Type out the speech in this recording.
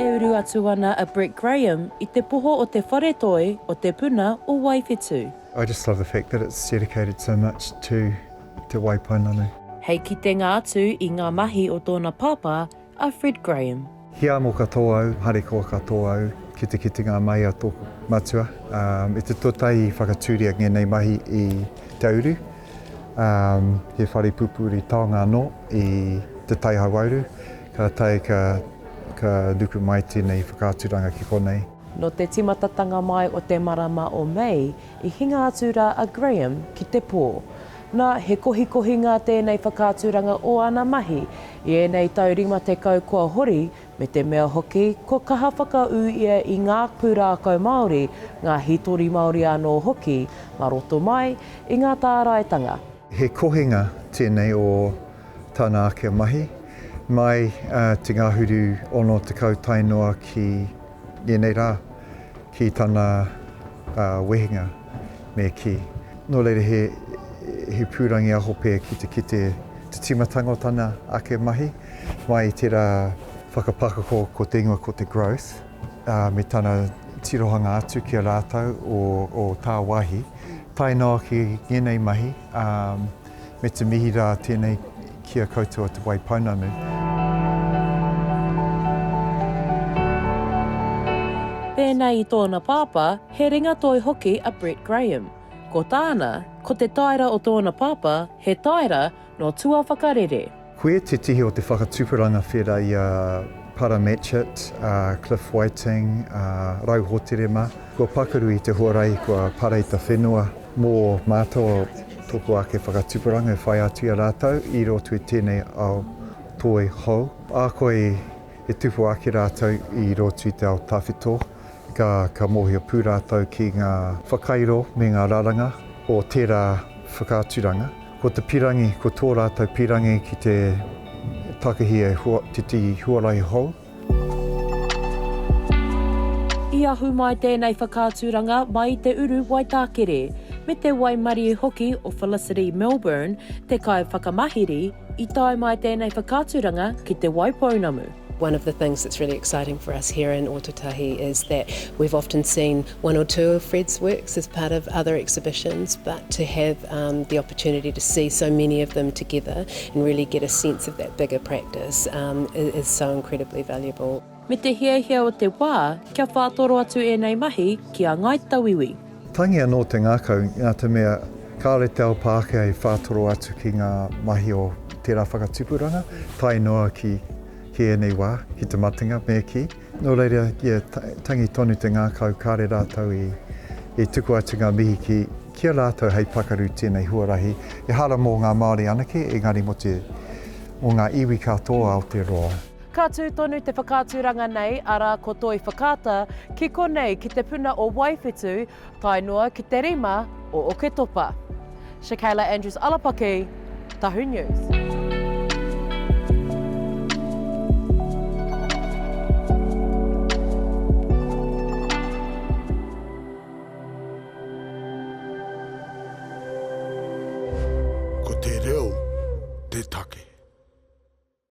e uru atu ana a Brett Graham I te poho o te wharetoi o te puna o Waikato. I just love the fact that it's dedicated so much to te waipainanu. Hei ki te ngā atu I ngā mahi o tōna papa, a Fred Graham. Hia mō katoa au, hare koa katoa au, ki te ngā mai a tōku matua. I te totai I whakatūria ngenei mahi I te uru. He whare pupuri taonga no I te taiao auru. Ka tai ka nuku mai tēnei whakaaturanga ki konei. No te timatatanga mai o te marama o Mei, I hinga atu rā a Graham ki te pō. Nā he kohikohinga tēnei whakaaturanga o ana mahi, I ēnei taurima te kau kua hori, me te mea hoki, ko kaha whakau ia I ngā pūrākau Māori, ngā hitori Māori anō hoki, ma roto mai I ngā tāraitanga. He kohinga tēnei o tāna ake mahi, mai te ngāhuru ono te kau tainua ki ienei rā, ki tāna wehinga me ki. Nō reira he pūrangi aho pē ki te timatanga o tāna ake mahi, mai tērā whakapakako ko te ingoa ko te growth, me tāna tirohanga atu ki a rātau o tā wahi, tainoa ki ienei mahi, me te mihi rā tēnei kia koutua te waipainanu. Pēnei I tōna pāpā, he ringa toi hoki a Brett Graham. Ko tāna, ko te taira o tōna pāpā, he taira no tua whakarere. Koe te tihi o te whakatūwheratanga whera I Paramatchet, Cliff Whiting, Rauhoterema. Kua pakaru I te huarai kua paraita whenua mō mātua tōku ake whakatūwheratanga e whai atu I a rātau I roto I tēnei ao toi hou. A koe e tupu ake rātau I roto I te ao tawhito. Ka mohi o pū rātau ki ngā whakairo me ngā raranga o tērā whakaaturanga. Ko te pirangi, ko tō rātau pirangi ki te takahi te tihi huarai hou. I ahu mai tēnei whakaaturanga mai te uru Waitakere, me te waimari hoki o Felicity Melbourne, te kai whakamahiri, I tai mai tēnei whakaaturanga ki te waipounamu. One of the things that's really exciting for us here in Ōtautahi is that we've often seen one or two of Fred's works as part of other exhibitions, but to have the opportunity to see so many of them together and really get a sense of that bigger practice is so incredibly valuable. Me te hiahia o te wā, kia whātoro atu ēnei mahi ki a Ngaitawiwi. Tangi anō te ngākau, ngā te mea kāre te ao Pāke e whātoro atu ki ngā mahi o tērā whakatupuranga, tainoa ki ēnei wā, ki te matinga me ki. Nō reira, tangi tonu te ngākau kāre rātau I tuku atu ngā mihi ki a rātau hei pakaru tēnei huarahi. E hara mō ngā Māori anake, engari mō ngā iwi katoa Aotearoa. Ka tū tonu te whakaaturanga nei, ara ko toi whakaata, ki konei ki te puna o Waikato, tainua ki te rima o Oketopa. Shakayla Andrews-Alapaki, Tahu News.